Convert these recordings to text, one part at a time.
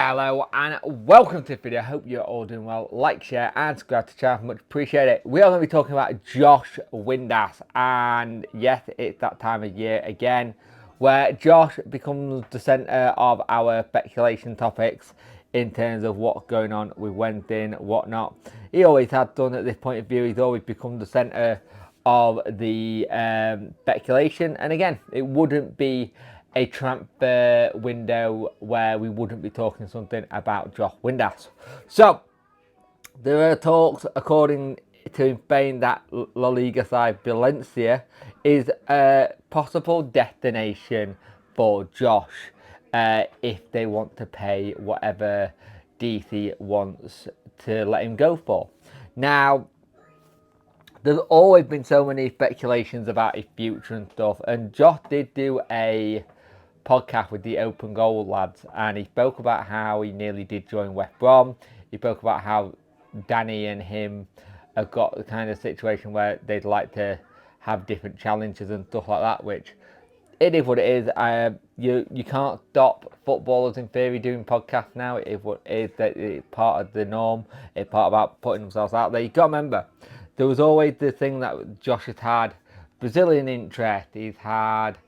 Hello and welcome to the video. I hope you're all doing well. Like, share and subscribe to the channel. Much appreciate it. We are going to be talking about Josh Windass, and yes, it's that time of year again where Josh becomes the centre of our speculation topics in terms of what's going on with Wednesday and whatnot. He always had done at this point of view. He's always become the centre of the speculation, and again, it wouldn't be a transfer window where we wouldn't be talking something about Josh Windass. So there are talks, according to Spain, that La Liga side Valencia is a possible destination for Josh if they want to pay whatever DC wants to let him go for. Now, there's always been so many speculations about his future and stuff, and Josh did do a podcast with the Open Goal lads, and he spoke about how he nearly did join West Brom. He spoke about how Danny and him have got the kind of situation where they'd like to have different challenges and stuff like that, which it is what it is. You can't stop footballers in theory doing podcasts now. It is what it is. That it's part of the norm. It's part about putting themselves out there. You got to remember, there was always the thing that Josh has had Brazilian interest. He's had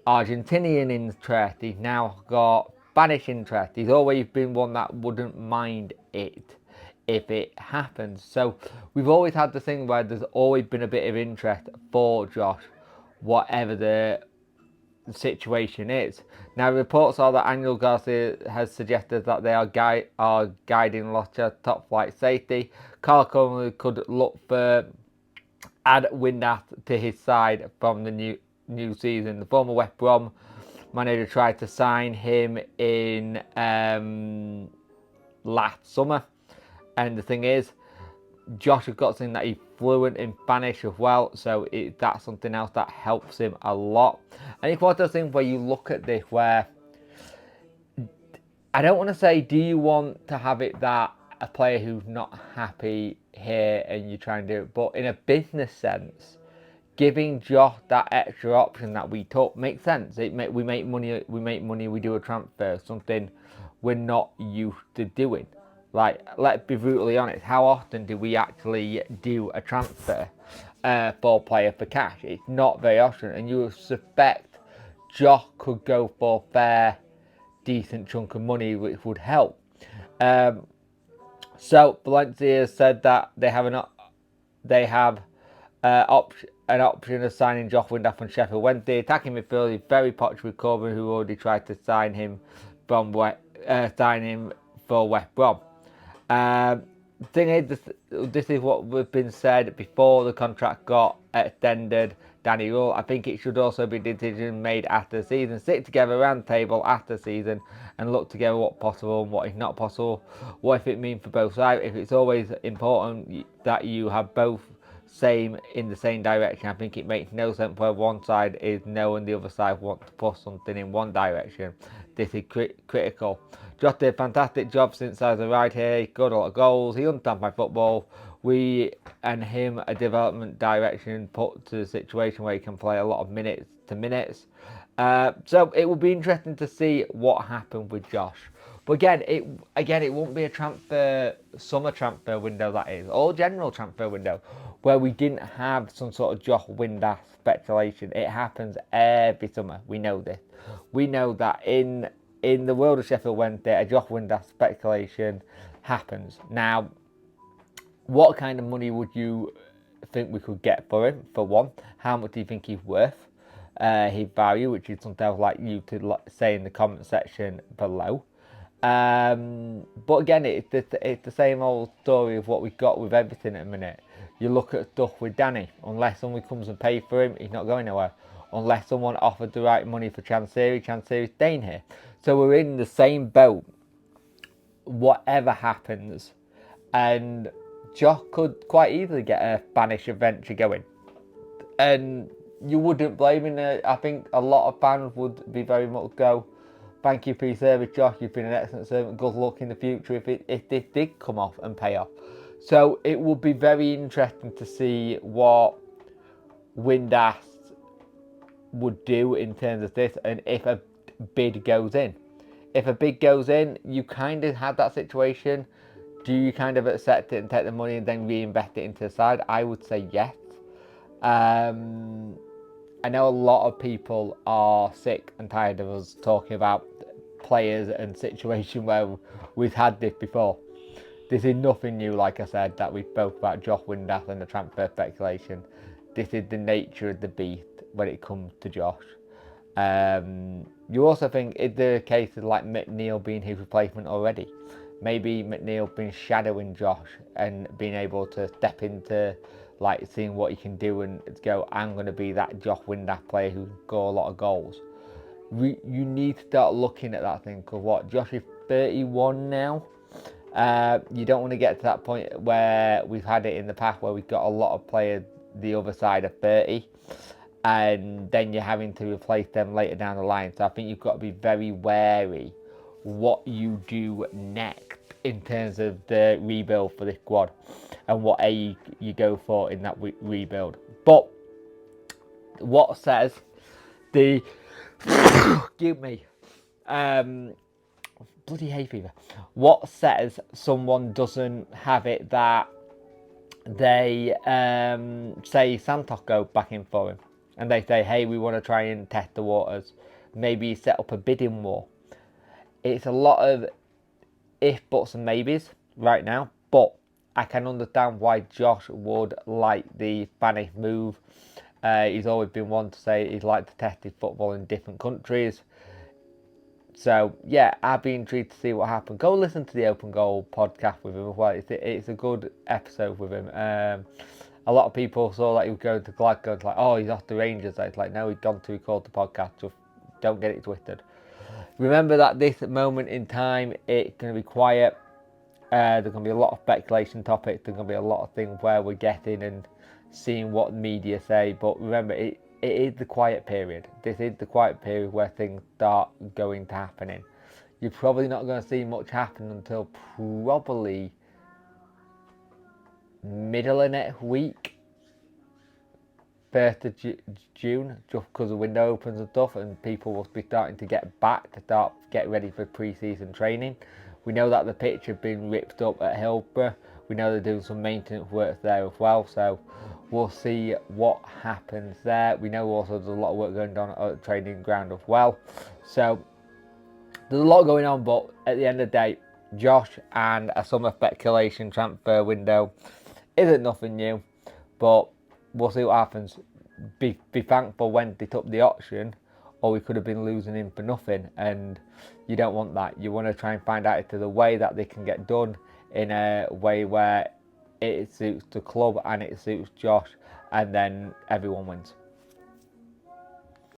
Argentinian interest. He's now got Spanish interest. He's always been one that wouldn't mind it if it happens. So we've always had the thing where there's always been a bit of interest for Josh, whatever the situation is. Now, reports are that Angel Garcia has suggested that they are guiding Locha top flight safety. Carl Connolly could look for add Windass to his side from the new season. The former West Brom manager tried to sign him in last summer, and the thing is, Josh has got something that he's fluent in Spanish as well, so that's something else that helps him a lot. And it's one of those things where you look at this where I don't want to say, do you want to have it that a player who's not happy here and you try and do it, but in a business sense, giving Josh that extra option that we took makes sense. We make money. We do a transfer, something we're not used to doing. Like, let's be brutally honest. How often do we actually do a transfer for a player for cash? It's not very often, and you suspect Josh could go for a fair, decent chunk of money, which would help. So Valencia said that they have an option of signing Josh Windass from Sheffield Wednesday. Attacking midfielder is very popular with Corbin, who already tried to sign him for West Brom. Thing is, this is what was been said before the contract got extended. Danny Rule, I think it should also be a decision made after the season. Sit together around the table after the season and look together what's possible and what is not possible. What if it means for both sides? If it's always important that you have both in the same direction, I think it makes no sense where one side is no and the other side wants to push something in one direction. This is critical. Josh did a fantastic job since I arrived here. He got a lot of goals. He understands my football. We and him a development direction put to the situation where he can play a lot of minutes. So it will be interesting to see what happened with Josh. But again, it won't be a summer transfer window, that is, or general transfer window, where we didn't have some sort of Josh Windass speculation. It happens every summer. We know this. We know that in the world of Sheffield Wednesday, a Josh Windass speculation happens. Now, what kind of money would you think we could get for him, for one? How much do you think he's worth? His value, which is something I'd like you to say in the comment section below. But again, it's the same old story of what we've got with everything at the minute. You look at stuff with Danny. Unless someone comes and pays for him, he's not going nowhere. Unless someone offered the right money for Chansiri staying here. So we're in the same boat, whatever happens. And Josh could quite easily get a Spanish adventure going. And you wouldn't blame him. I think a lot of fans would be very much go, thank you for your service, Josh. You've been an excellent servant. Good luck in the future if this did come off and pay off. So it would be very interesting to see what Windass would do in terms of this, and if a bid goes in. if a bid goes in, you kind of had that situation. Do you kind of accept it and take the money and then reinvest it into the side? I would say yes. I know a lot of people are sick and tired of us talking about players and situation where we've had this before. This is nothing new, like I said, that we spoke about Josh Windass and the transfer speculation. This is the nature of the beast when it comes to Josh. You also think, is there a case of like McNeil being his replacement already? Maybe McNeil been shadowing Josh and being able to step into like seeing what he can do and go, I'm going to be that Josh Windass player who can score a lot of goals. You need to start looking at that thing, because what, Josh is 31 now. You don't want to get to that point where we've had it in the past where we've got a lot of players the other side of 30 and then you're having to replace them later down the line. So I think you've got to be very wary what you do next in terms of the rebuild for this squad and what age you go for in that rebuild. But what says the excuse me, bloody hay fever. What says someone doesn't have it that they say Santos go back in for him and they say, hey, we want to try and test the waters, maybe set up a bidding war? It's a lot of if, buts and maybes right now, but I can understand why Josh would like the Spanish move. He's always been one to say he'd like to test his football in different countries. So, yeah, I'd be intrigued to see what happens. Go listen to the Open Goal podcast with him as well. It's a good episode with him. A lot of people saw that he was going to Glasgow. It's like, oh, he's off the Rangers. It's like, no, he's gone to record the podcast. Just don't get it twisted. Remember that this moment in time, it's going to be quiet. There's going to be a lot of speculation topics. There's going to be a lot of things where we're getting and seeing what media say. But remember, it is the quiet period. This is the quiet period where things start going to happening. You're probably not going to see much happen until probably middle of next week, 1st of June, just because the window opens and stuff, and people will be starting to get back to start get ready for pre-season training. We know that the pitch has been ripped up at Hillsborough. We know they're doing some maintenance work there as well, so we'll see what happens there. We know also there's a lot of work going on at the training ground as well. So there's a lot going on, but at the end of the day, Josh and a summer speculation transfer window isn't nothing new, but we'll see what happens. Be thankful when they took the option, or we could have been losing him for nothing, and you don't want that. You want to try and find out if there's a way that they can get done in a way where it suits the club and it suits Josh, and then everyone wins.